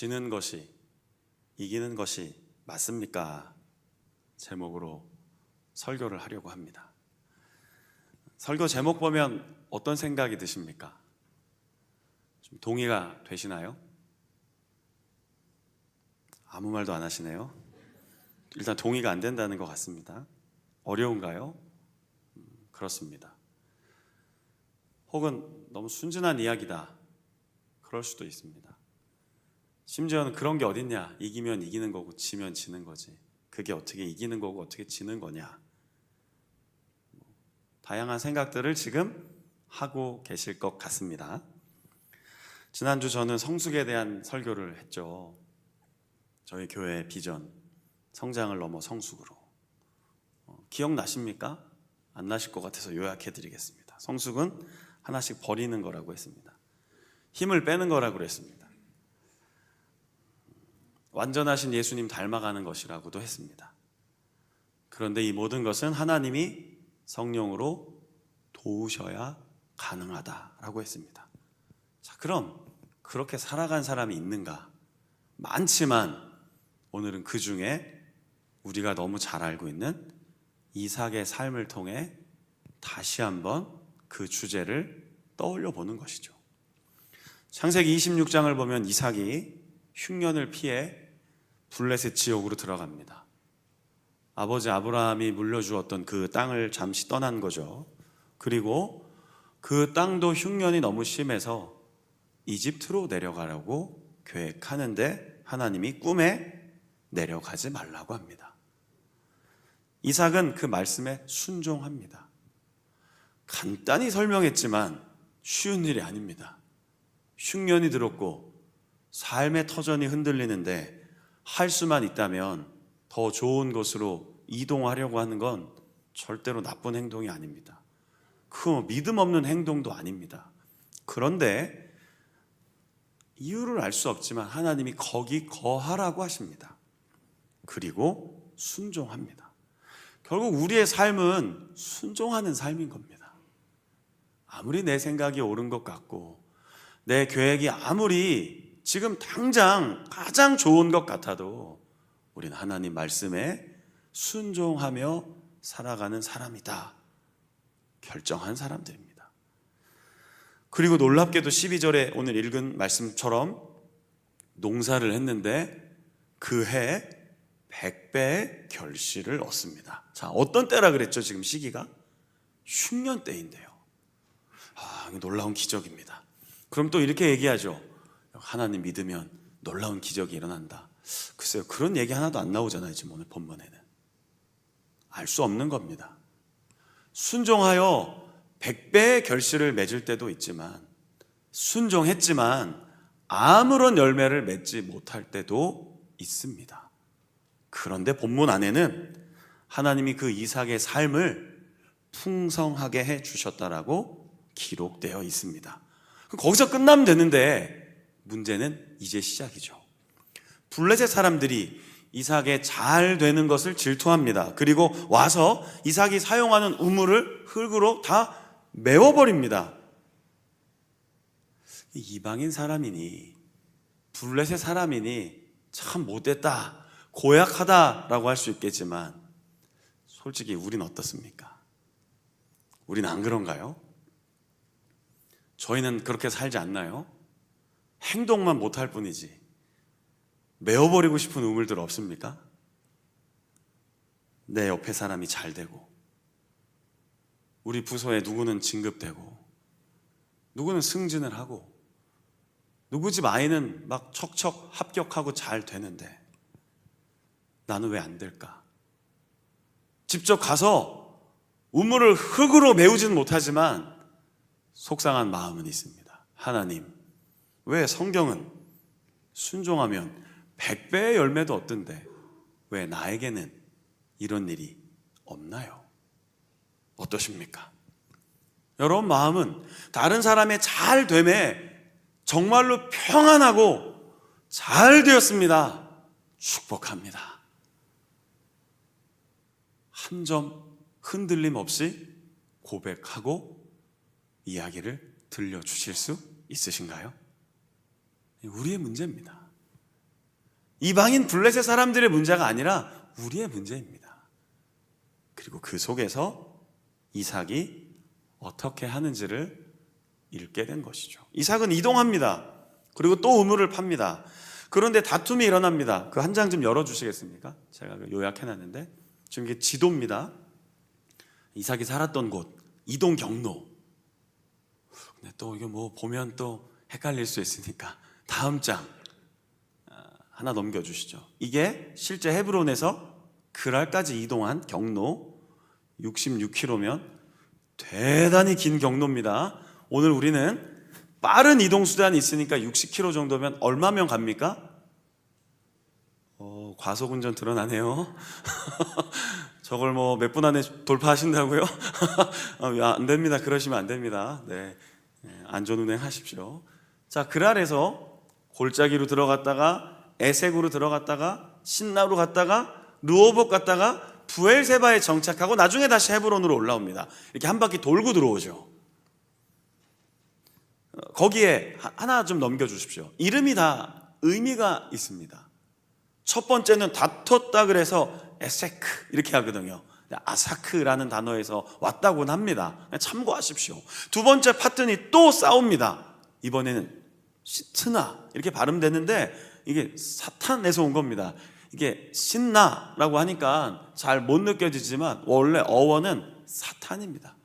지는 것이 이기는 것이 맞습니까? 제목으로 설교를 하려고 합니다. 설교 제목 보면 어떤 생각이 드십니까? 좀 동의가 되시나요? 아무 말도 안 하시네요. 일단 동의가 안 된다는 것 같습니다. 어려운가요? 그렇습니다. 혹은 너무 순진한 이야기다, 그럴 수도 있습니다. 심지어는 그런 게 어딨냐, 이기면 이기는 거고 지면 지는 거지, 그게 어떻게 이기는 거고 어떻게 지는 거냐, 다양한 생각들을 지금 하고 계실 것 같습니다. 지난주 저는 성숙에 대한 설교를 했죠. 저희 교회의 비전, 성장을 넘어 성숙으로. 기억나십니까? 안 나실 것 같아서 요약해 드리겠습니다. 성숙은 하나씩 버리는 거라고 했습니다. 힘을 빼는 거라고 그랬습니다. 완전하신 예수님 닮아가는 것이라고도 했습니다. 그런데 이 모든 것은 하나님이 성령으로 도우셔야 가능하다라고 했습니다. 자, 그럼 그렇게 살아간 사람이 있는가? 많지만 오늘은 그 중에 우리가 너무 잘 알고 있는 이삭의 삶을 통해 다시 한번 그 주제를 떠올려 보는 것이죠. 창세기 26장을 보면 이삭이 흉년을 피해 블레셋 지역으로 들어갑니다. 아버지 아브라함이 물려주었던 그 땅을 잠시 떠난 거죠. 그리고 그 땅도 흉년이 너무 심해서 이집트로 내려가려고 계획하는데 하나님이 꿈에 내려가지 말라고 합니다. 이삭은 그 말씀에 순종합니다. 간단히 설명했지만 쉬운 일이 아닙니다. 흉년이 들었고 삶의 터전이 흔들리는데 할 수만 있다면 더 좋은 곳으로 이동하려고 하는 건 절대로 나쁜 행동이 아닙니다. 그 믿음 없는 행동도 아닙니다. 그런데 이유를 알 수 없지만 하나님이 거기 거하라고 하십니다. 그리고 순종합니다. 결국 우리의 삶은 순종하는 삶인 겁니다. 아무리 내 생각이 옳은 것 같고 내 계획이 아무리 지금 당장 가장 좋은 것 같아도 우리는 하나님 말씀에 순종하며 살아가는 사람이다 결정한 사람들입니다. 그리고 놀랍게도 12절에 오늘 읽은 말씀처럼 농사를 했는데 그 해 100배의 결실을 얻습니다. 자, 어떤 때라 그랬죠? 지금 시기가 흉년 때인데요. 놀라운 기적입니다. 그럼 또 이렇게 얘기하죠. 하나님 믿으면 놀라운 기적이 일어난다. 글쎄요, 그런 얘기 하나도 안 나오잖아요. 지금 오늘 본문에는. 알 수 없는 겁니다. 순종하여 100배의 결실을 맺을 때도 있지만, 순종했지만 아무런 열매를 맺지 못할 때도 있습니다. 그런데 본문 안에는 하나님이 그 이삭의 삶을 풍성하게 해 주셨다라고 기록되어 있습니다. 거기서 끝나면 되는데 문제는 이제 시작이죠. 블레셋 사람들이 이삭의 잘 되는 것을 질투합니다. 그리고 와서 이삭이 사용하는 우물을 흙으로 다 메워버립니다. 이방인 사람이니 블레셋 사람이니 참 못됐다, 고약하다라고 할 수 있겠지만 솔직히 우린 어떻습니까? 우린 안 그런가요? 저희는 그렇게 살지 않나요? 행동만 못할 뿐이지 메워버리고 싶은 우물들 없습니까? 내 옆에 사람이 잘 되고, 우리 부서에 누구는 진급되고, 누구는 승진을 하고, 누구 집 아이는 막 척척 합격하고 잘 되는데 나는 왜 안 될까? 직접 가서 우물을 흙으로 메우지는 못하지만 속상한 마음은 있습니다. 하나님, 왜 성경은 순종하면 100배의 열매도 얻던데 왜 나에게는 이런 일이 없나요? 어떠십니까? 여러분 마음은 다른 사람의 잘 됨에 정말로 평안하고 잘 되었습니다. 축복합니다. 한 점 흔들림 없이 고백하고 이야기를 들려주실 수 있으신가요? 우리의 문제입니다. 이방인 블레셋 사람들의 문제가 아니라 우리의 문제입니다. 그리고 그 속에서 이삭이 어떻게 하는지를 읽게 된 것이죠. 이삭은 이동합니다. 그리고 또 우물을 팝니다. 그런데 다툼이 일어납니다. 그 한 장 좀 열어주시겠습니까? 제가 요약해놨는데 지금 이게 지도입니다. 이삭이 살았던 곳, 이동 경로. 근데 또 이게 뭐 보면 또 헷갈릴 수 있으니까 다음 장 하나 넘겨주시죠. 이게 실제 헤브론에서 그랄까지 이동한 경로 66km면 대단히 긴 경로입니다. 오늘 우리는 빠른 이동 수단이 있으니까 60km 정도면 얼마면 갑니까? 과속운전 드러나네요. 저걸 뭐 몇 분 안에 돌파하신다고요? 안 됩니다. 그러시면 안 됩니다. 네, 안전운행 하십시오. 자, 그랄에서 골짜기로 들어갔다가 에색으로 들어갔다가 신나로 갔다가 르호봇 갔다가 부엘세바에 정착하고 나중에 다시 헤브론으로 올라옵니다. 이렇게 한 바퀴 돌고 들어오죠. 거기에 하나 좀 넘겨주십시오. 이름이 다 의미가 있습니다. 첫 번째는 다퉜다 그래서 에세크 이렇게 하거든요. 아사크라는 단어에서 왔다고는 합니다. 참고하십시오. 두 번째 파트는 또 싸웁니다. 이번에는 시트나 이렇게 발음되는데 이게 사탄에서 온 겁니다. 이게 신나라고 하니까 잘 못 느껴지지만 원래 어원은 사탄입니다.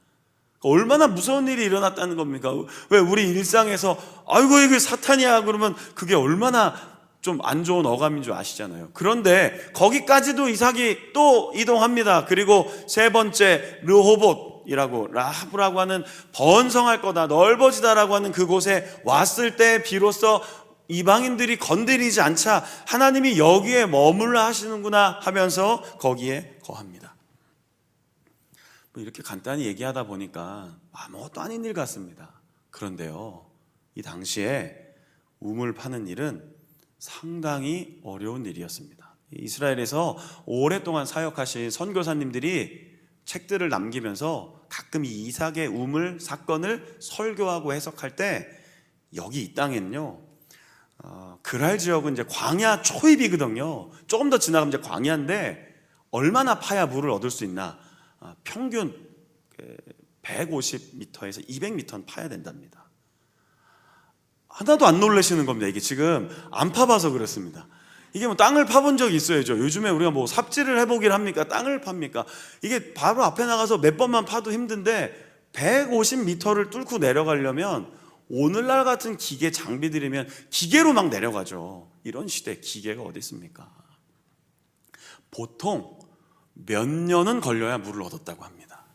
얼마나 무서운 일이 일어났다는 겁니까? 왜 우리 일상에서 아이고 이게 사탄이야 그러면 그게 얼마나 좀 안 좋은 어감인 줄 아시잖아요. 그런데 거기까지도 이삭이 또 이동합니다. 그리고 세 번째 르호봇이라고 라하브라고 하는 번성할 거다 넓어지다라고 하는 그곳에 왔을 때 비로소 이방인들이 건드리지 않자 하나님이 여기에 머물러 하시는구나 하면서 거기에 거합니다. 이렇게 간단히 얘기하다 보니까 아무것도 아닌 일 같습니다. 그런데요, 이 당시에 우물 파는 일은 상당히 어려운 일이었습니다. 이스라엘에서 오랫동안 사역하신 선교사님들이 책들을 남기면서 가끔 이 이삭의 우물 사건을 설교하고 해석할 때 여기 이 땅에는요, 그랄 지역은 이제 광야 초입이거든요. 조금 더 지나가면 이제 광야인데 얼마나 파야 물을 얻을 수 있나? 평균 150m에서 200m는 파야 된답니다. 하나도 안 놀라시는 겁니다. 이게 지금 안 파봐서 그렇습니다. 이게 뭐 땅을 파본 적이 있어야죠. 요즘에 우리가 뭐 삽질을 해보길 합니까? 땅을 팝니까? 이게 바로 앞에 나가서 몇 번만 파도 힘든데 150m를 뚫고 내려가려면 오늘날 같은 기계 장비들이면 기계로 막 내려가죠. 이런 시대에 기계가 어디 있습니까? 보통 몇 년은 걸려야 물을 얻었다고 합니다.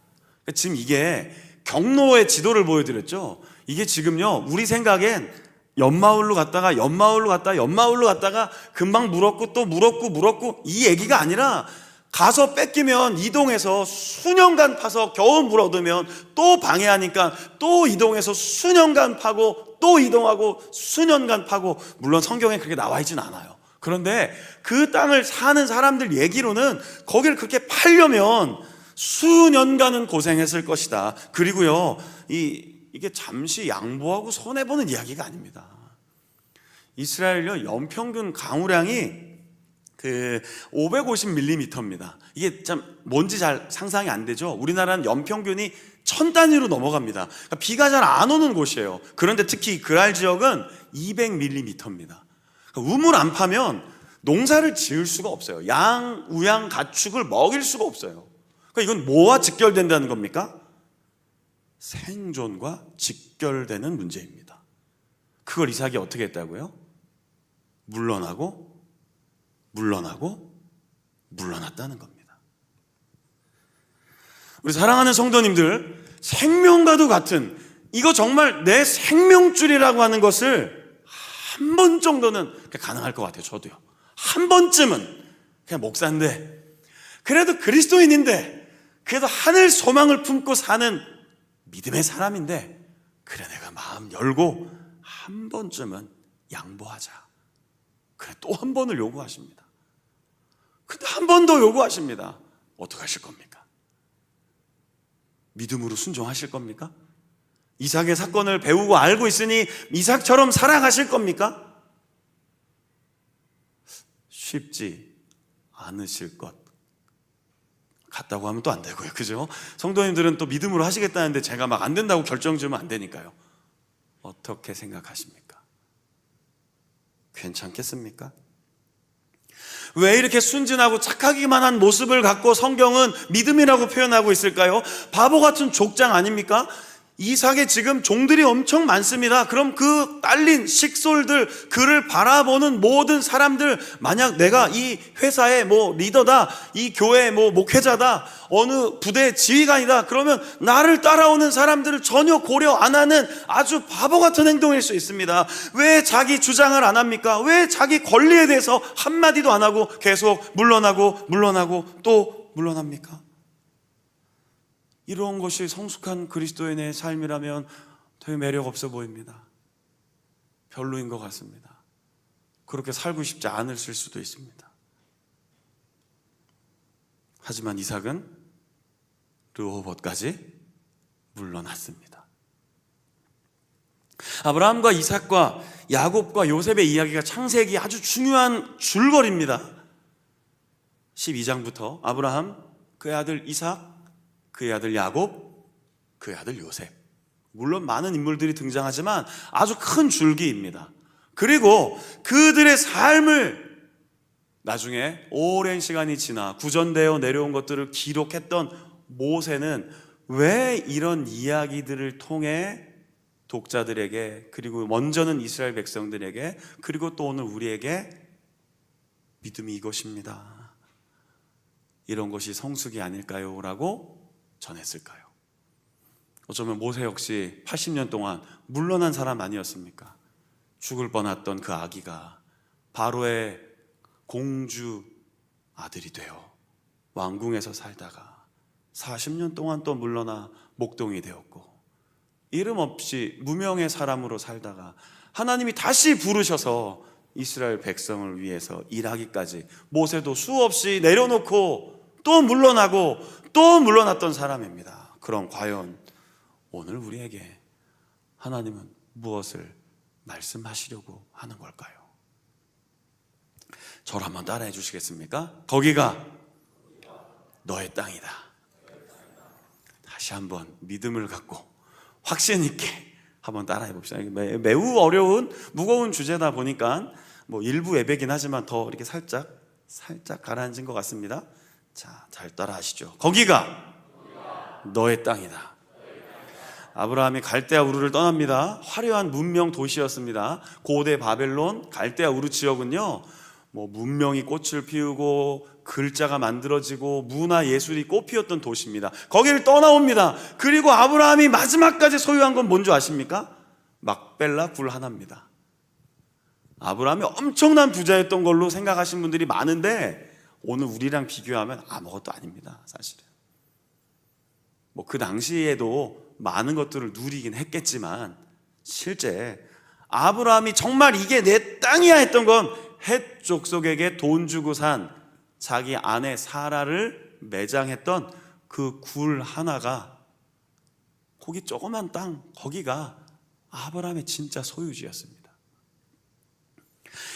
지금 이게 경로의 지도를 보여드렸죠. 이게 지금요 우리 생각엔 옆마을로 갔다가 옆마을로 갔다가 옆마을로 갔다가 금방 물었고 또 물었고 이 얘기가 아니라 가서 뺏기면 이동해서 수년간 파서 겨우 물 얻으면 또 방해하니까 또 이동해서 수년간 파고 또 이동하고 수년간 파고, 물론 성경에 그렇게 나와 있지는 않아요. 그런데 그 땅을 사는 사람들 얘기로는 거기를 그렇게 팔려면 수년간은 고생했을 것이다. 그리고요 이게 잠시 양보하고 손해보는 이야기가 아닙니다. 이스라엘요 연평균 강우량이 550mm입니다. 이게 참 뭔지 잘 상상이 안 되죠. 우리나라는 연평균이 1000단위로 넘어갑니다. 그러니까 비가 잘 안 오는 곳이에요. 그런데 특히 그랄 지역은 200mm입니다. 그러니까 우물 안 파면 농사를 지을 수가 없어요. 양, 우양, 가축을 먹일 수가 없어요. 그러니까 이건 뭐와 직결된다는 겁니까? 생존과 직결되는 문제입니다. 그걸 이삭이 어떻게 했다고요? 물러나고 물러났다는 겁니다. 우리 사랑하는 성도님들, 생명과도 같은 이거 정말 내 생명줄이라고 하는 것을 한 번 정도는 가능할 것 같아요. 저도요. 한 번쯤은 그냥 목사인데 그래도 그리스도인인데 그래도 하늘 소망을 품고 사는 믿음의 사람인데 그래 내가 마음 열고 한 번쯤은 양보하자. 그래 또 한 번을 요구하십니다. 근데 한 번 더 요구하십니다. 어떻게 하실 겁니까? 믿음으로 순종하실 겁니까? 이삭의 사건을 배우고 알고 있으니 이삭처럼 살아가실 겁니까? 쉽지 않으실 것 같다고 하면 또 안 되고요. 그죠? 성도님들은 또 믿음으로 하시겠다는데 제가 막 안 된다고 결정 지으면 안 되니까요. 어떻게 생각하십니까? 괜찮겠습니까? 왜 이렇게 순진하고 착하기만 한 모습을 갖고 성경은 믿음이라고 표현하고 있을까요? 바보 같은 족장 아닙니까? 이삭의 지금 종들이 엄청 많습니다. 그럼 그 딸린 식솔들, 그를 바라보는 모든 사람들, 만약 내가 이 회사의 리더다, 이 교회의 목회자다, 어느 부대의 지휘관이다, 그러면 나를 따라오는 사람들을 전혀 고려 안 하는 아주 바보 같은 행동일 수 있습니다. 왜 자기 주장을 안 합니까? 왜 자기 권리에 대해서 한마디도 안 하고 계속 물러나고 또 물러납니까? 이런 것이 성숙한 그리스도인의 삶이라면 되게 매력 없어 보입니다. 별로인 것 같습니다. 그렇게 살고 싶지 않으실 수도 있습니다. 하지만 이삭은 르호봇까지 물러났습니다. 아브라함과 이삭과 야곱과 요셉의 이야기가 창세기 아주 중요한 줄거리입니다. 12장부터 아브라함, 그의 아들 이삭, 그의 아들 야곱, 그의 아들 요셉, 물론 많은 인물들이 등장하지만 아주 큰 줄기입니다. 그리고 그들의 삶을 나중에 오랜 시간이 지나 구전되어 내려온 것들을 기록했던 모세는 왜 이런 이야기들을 통해 독자들에게, 그리고 먼저는 이스라엘 백성들에게, 그리고 또 오늘 우리에게 믿음이 이것입니다, 이런 것이 성숙이 아닐까요? 라고 전했을까요? 어쩌면 모세 역시 80년 동안 물러난 사람 아니었습니까? 죽을 뻔했던 그 아기가 바로의 공주 아들이 되어 왕궁에서 살다가 40년 동안 또 물러나 목동이 되었고, 이름 없이 무명의 사람으로 살다가 하나님이 다시 부르셔서 이스라엘 백성을 위해서 일하기까지, 모세도 수없이 내려놓고 또 물러나고 또 물러났던 사람입니다. 그럼 과연 오늘 우리에게 하나님은 무엇을 말씀하시려고 하는 걸까요? 저를 한번 따라해 주시겠습니까? 거기가 너의 땅이다. 다시 한번 믿음을 갖고 확신 있게 한번 따라해 봅시다. 매우 어려운 무거운 주제다 보니까 일부 예배긴 하지만 더 이렇게 살짝 가라앉은 것 같습니다. 자, 잘 따라 하시죠. 거기가 너의 땅이다. 아브라함이 갈대아 우르를 떠납니다. 화려한 문명 도시였습니다. 고대 바벨론 갈대아 우르 지역은요, 문명이 꽃을 피우고 글자가 만들어지고 문화 예술이 꽃피웠던 도시입니다. 거기를 떠나옵니다. 그리고 아브라함이 마지막까지 소유한 건 뭔지 아십니까? 막벨라 굴 하나입니다. 아브라함이 엄청난 부자였던 걸로 생각하시는 분들이 많은데 오늘 우리랑 비교하면 아무것도 아닙니다. 사실은 그 당시에도 많은 것들을 누리긴 했겠지만, 실제 아브라함이 정말 이게 내 땅이야 했던 건 헷 족속에게 돈 주고 산 자기 아내 사라를 매장했던 그 굴 하나가, 거기 조그만 땅, 거기가 아브라함의 진짜 소유지였습니다.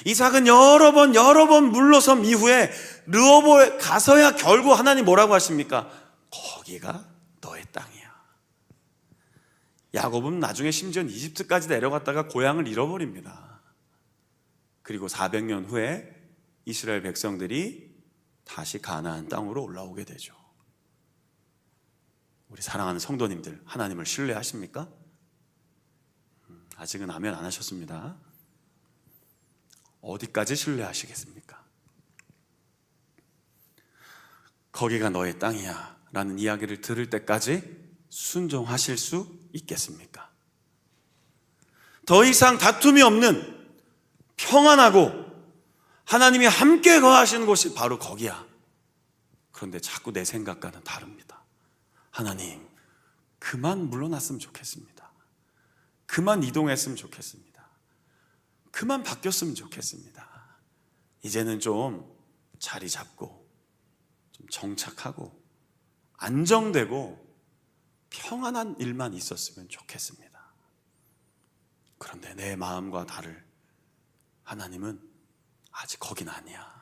이삭은 여러 번 물러섬 이후에 르호보에 가서야 결국 하나님 뭐라고 하십니까? 거기가 너의 땅이야. 야곱은 나중에 심지어는 이집트까지 내려갔다가 고향을 잃어버립니다. 그리고 400년 후에 이스라엘 백성들이 다시 가나안 땅으로 올라오게 되죠. 우리 사랑하는 성도님들, 하나님을 신뢰하십니까? 아직은 아멘 안 하셨습니다. 어디까지 신뢰하시겠습니까? 거기가 너의 땅이야 라는 이야기를 들을 때까지 순종하실 수 있겠습니까? 더 이상 다툼이 없는 평안하고 하나님이 함께 거하시는 곳이 바로 거기야. 그런데 자꾸 내 생각과는 다릅니다. 하나님, 그만 물러났으면 좋겠습니다. 그만 이동했으면 좋겠습니다. 그만 바뀌었으면 좋겠습니다. 이제는 좀 자리 잡고 좀 정착하고 안정되고 평안한 일만 있었으면 좋겠습니다. 그런데 내 마음과 다를 하나님은 아직 거긴 아니야.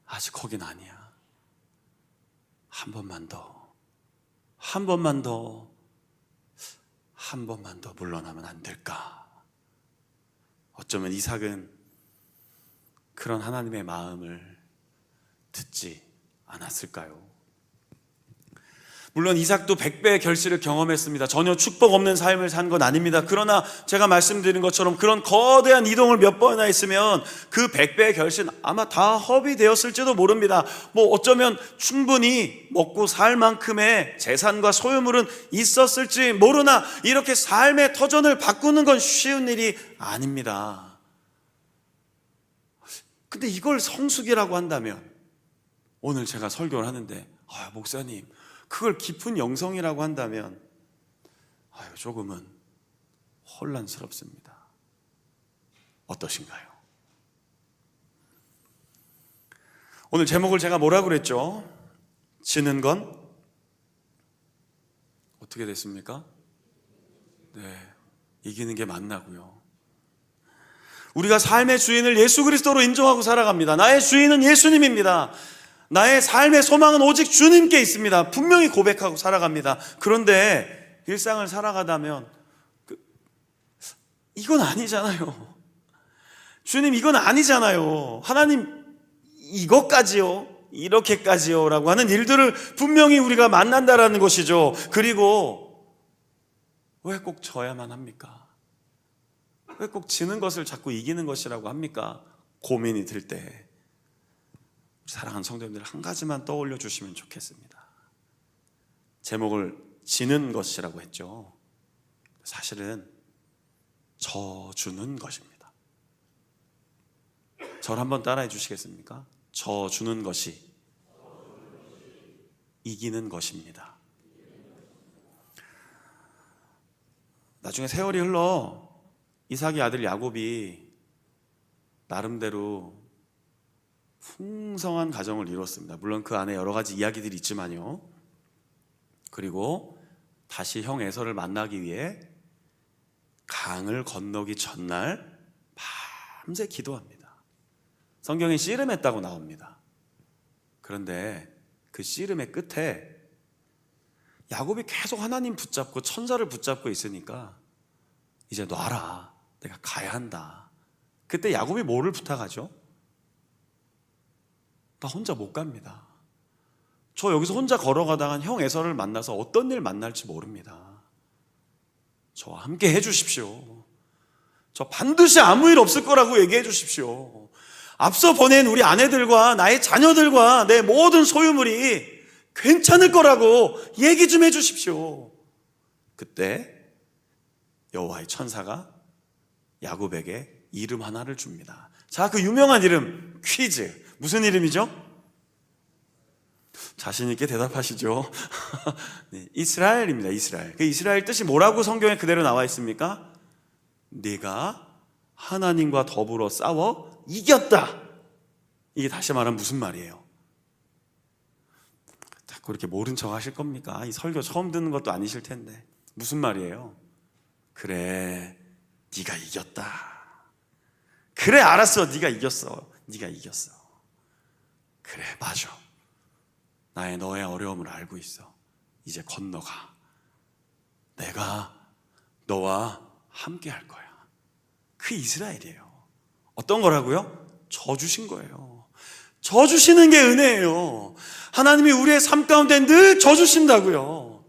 아직 거긴 아니야. 한 번만 더, 한 번만 더, 한 번만 더 물러나면 안 될까? 어쩌면 이삭은 그런 하나님의 마음을 듣지 않았을까요? 물론 이삭도 100배의 결실을 경험했습니다. 전혀 축복 없는 삶을 산 건 아닙니다. 그러나 제가 말씀드린 것처럼 그런 거대한 이동을 몇 번이나 했으면 그 100배의 결실은 아마 다 허비되었을지도 모릅니다. 어쩌면 충분히 먹고 살 만큼의 재산과 소유물은 있었을지 모르나 이렇게 삶의 터전을 바꾸는 건 쉬운 일이 아닙니다. 근데 이걸 성숙이라고 한다면, 오늘 제가 설교를 하는데 목사님 그걸 깊은 영성이라고 한다면 조금은 혼란스럽습니다. 어떠신가요? 오늘 제목을 제가 뭐라고 그랬죠? 지는 건 어떻게 됐습니까? 네, 이기는 게 맞나고요. 우리가 삶의 주인을 예수 그리스도로 인정하고 살아갑니다. 나의 주인은 예수님입니다. 나의 삶의 소망은 오직 주님께 있습니다. 분명히 고백하고 살아갑니다. 그런데 일상을 살아가다면 이건 아니잖아요. 주님 이건 아니잖아요. 하나님 이것까지요, 이렇게까지요 라고 하는 일들을 분명히 우리가 만난다라는 것이죠. 그리고 왜 꼭 져야만 합니까? 왜 꼭 지는 것을 자꾸 이기는 것이라고 합니까? 고민이 들 때 사랑하는 성도님들 한 가지만 떠올려 주시면 좋겠습니다. 제목을 지는 것이라고 했죠. 사실은 져주는 것입니다. 저를 한번 따라해 주시겠습니까? 져주는 것이 이기는 것입니다. 나중에 세월이 흘러 이삭의 아들 야곱이 나름대로 풍성한 가정을 이뤘습니다. 물론 그 안에 여러 가지 이야기들이 있지만요. 그리고 다시 형 에서를 만나기 위해 강을 건너기 전날 밤새 기도합니다. 성경에 씨름했다고 나옵니다. 그런데 그 씨름의 끝에 야곱이 계속 하나님 붙잡고 천사를 붙잡고 있으니까 이제 놔라, 내가 가야 한다. 그때 야곱이 뭐를 부탁하죠? 나 혼자 못 갑니다. 저 여기서 혼자 걸어가다가 형 에서를 만나서 어떤 일 만날지 모릅니다. 저와 함께 해주십시오. 저 반드시 아무 일 없을 거라고 얘기해 주십시오. 앞서 보낸 우리 아내들과 나의 자녀들과 내 모든 소유물이 괜찮을 거라고 얘기 좀 해주십시오. 그때 여호와의 천사가 야곱에게 이름 하나를 줍니다. 자, 그 유명한 이름, 퀴즈. 무슨 이름이죠? 자신 있게 대답하시죠. 네, 이스라엘입니다. 이스라엘. 그 이스라엘 뜻이 뭐라고 성경에 그대로 나와 있습니까? 네가 하나님과 더불어 싸워 이겼다. 이게 다시 말하면 무슨 말이에요? 자꾸 이렇게 모른 척 하실 겁니까? 이 설교 처음 듣는 것도 아니실 텐데 무슨 말이에요? 그래, 네가 이겼다. 그래, 알았어, 네가 이겼어. 네가 이겼어. 그래, 맞아. 너의 어려움을 알고 있어. 이제 건너가. 내가 너와 함께 할 거야. 그 이스라엘이에요. 어떤 거라고요? 져주신 거예요. 져주시는 게 은혜예요. 하나님이 우리의 삶 가운데 늘 져주신다고요.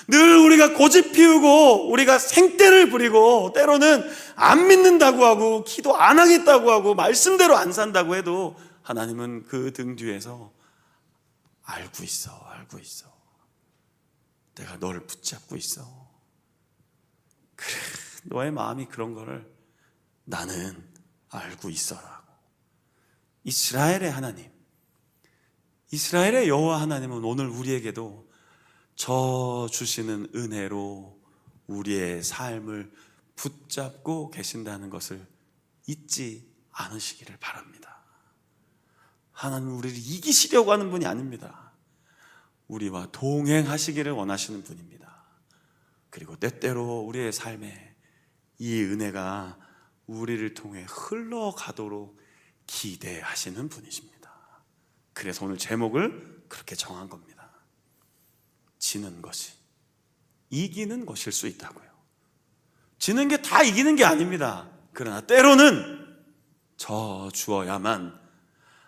늘 우리가 고집 피우고 우리가 생떼를 부리고 때로는 안 믿는다고 하고 기도 안 하겠다고 하고 말씀대로 안 산다고 해도 하나님은 그 등 뒤에서 알고 있어, 알고 있어. 내가 너를 붙잡고 있어. 그래, 너의 마음이 그런 거를 나는 알고 있어라고. 이스라엘의 하나님, 이스라엘의 여호와 하나님은 오늘 우리에게도 저 주시는 은혜로 우리의 삶을 붙잡고 계신다는 것을 잊지 않으시기를 바랍니다. 하나님은 우리를 이기시려고 하는 분이 아닙니다. 우리와 동행하시기를 원하시는 분입니다. 그리고 때때로 우리의 삶에 이 은혜가 우리를 통해 흘러가도록 기대하시는 분이십니다. 그래서 오늘 제목을 그렇게 정한 겁니다. 지는 것이 이기는 것일 수 있다고요. 지는 게 다 이기는 게 아닙니다. 그러나 때로는 저 주어야만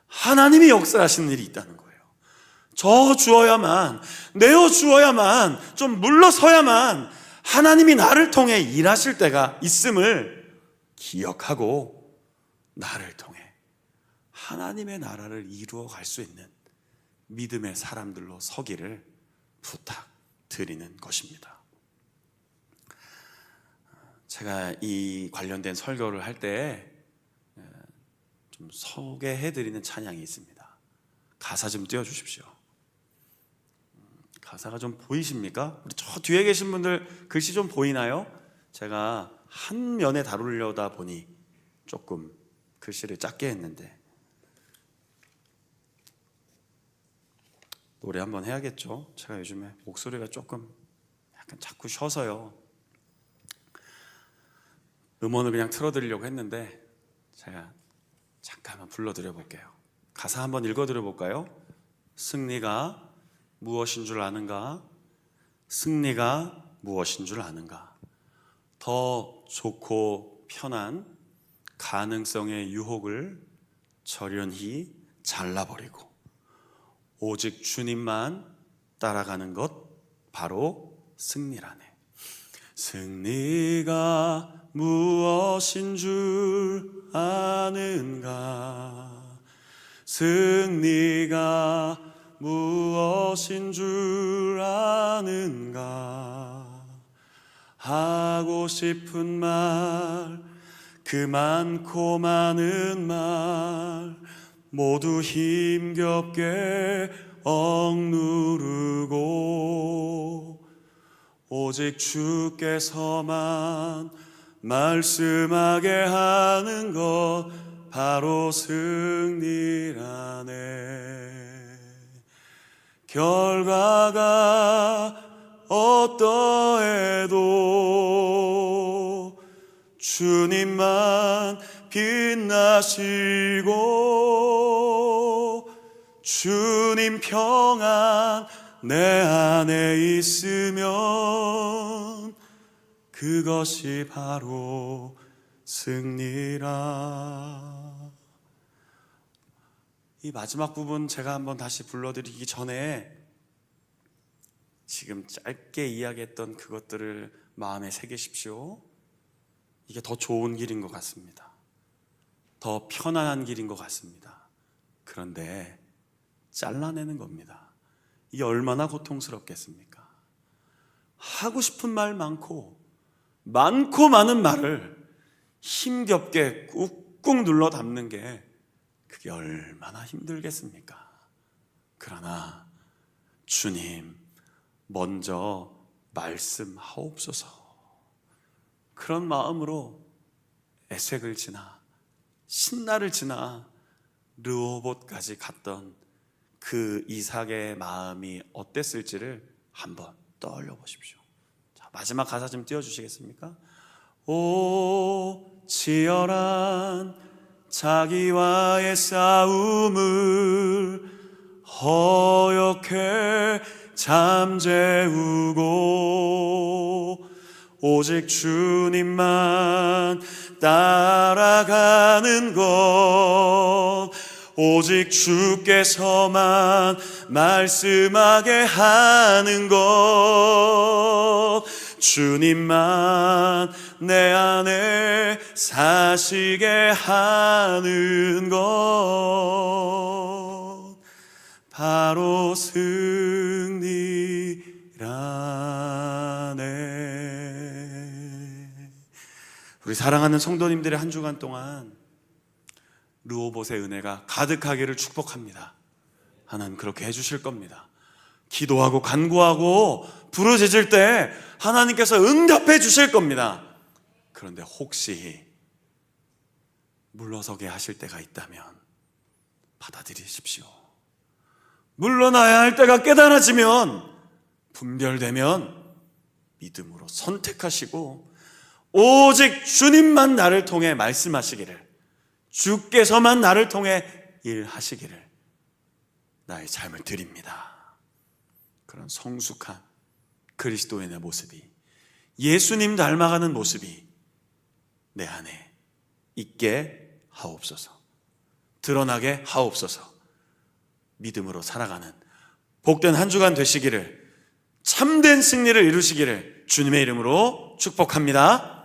하나님이 역사하시는 일이 있다는 거예요. 저 주어야만, 내어 주어야만, 좀 물러서야만 하나님이 나를 통해 일하실 때가 있음을 기억하고 나를 통해 하나님의 나라를 이루어 갈 수 있는 믿음의 사람들로 서기를 부탁드리는 것입니다. 제가 이 관련된 설교를 할 때 좀 소개해드리는 찬양이 있습니다. 가사 좀 띄워주십시오. 가사가 좀 보이십니까? 우리 저 뒤에 계신 분들 글씨 좀 보이나요? 제가 한 면에 다루려다 보니 조금 글씨를 작게 했는데 노래 한번 해야겠죠? 제가 요즘에 목소리가 조금 약간 자꾸 쉬어서요. 음원을 그냥 틀어드리려고 했는데 제가 잠깐만 불러드려 볼게요. 가사 한번 읽어드려 볼까요? 승리가 무엇인 줄 아는가? 승리가 무엇인 줄 아는가? 더 좋고 편한 가능성의 유혹을 절연히 잘라버리고 오직 주님만 따라가는 것 바로 승리라네. 승리가 무엇인 줄 아는가? 승리가 무엇인 줄 아는가? 하고 싶은 말, 그 많고 많은 말 모두 힘겹게 억누르고 오직 주께서만 말씀하게 하는 것 바로 승리라네. 결과가 어떠해도 주님만 빛나시고 주님 평안 내 안에 있으면 그것이 바로 승리라. 이 마지막 부분 제가 한번 다시 불러드리기 전에 지금 짧게 이야기했던 그것들을 마음에 새기십시오. 이게 더 좋은 길인 것 같습니다. 더 편안한 길인 것 같습니다. 그런데 잘라내는 겁니다. 이게 얼마나 고통스럽겠습니까? 하고 싶은 말 많고 많은 말을 힘겹게 꾹꾹 눌러 담는 게 그게 얼마나 힘들겠습니까? 그러나 주님 먼저 말씀하옵소서. 그런 마음으로 에색을 지나 신나를 지나 르호봇까지 갔던 그 이삭의 마음이 어땠을지를 한번 떠올려 보십시오. 자, 마지막 가사 좀 띄워주시겠습니까? 오 치열한 자기와의 싸움을 허옇게 잠재우고 오직 주님만 따라가는 것 오직 주께서만 말씀하게 하는 것 주님만 내 안에 사시게 하는 것 바로 승리라네. 우리 사랑하는 성도님들의 한 주간 동안 르호봇의 은혜가 가득하기를 축복합니다. 하나님 그렇게 해주실 겁니다. 기도하고 간구하고 부르짖을 때 하나님께서 응답해 주실 겁니다. 그런데 혹시 물러서게 하실 때가 있다면 받아들이십시오. 물러나야 할 때가 깨달아지면 분별되면 믿음으로 선택하시고 오직 주님만 나를 통해 말씀하시기를 주께서만 나를 통해 일하시기를 나의 삶을 드립니다. 그런 성숙한 그리스도인의 모습이, 예수님 닮아가는 모습이 내 안에 있게 하옵소서. 드러나게 하옵소서. 믿음으로 살아가는 복된 한 주간 되시기를, 참된 승리를 이루시기를 주님의 이름으로 축복합니다.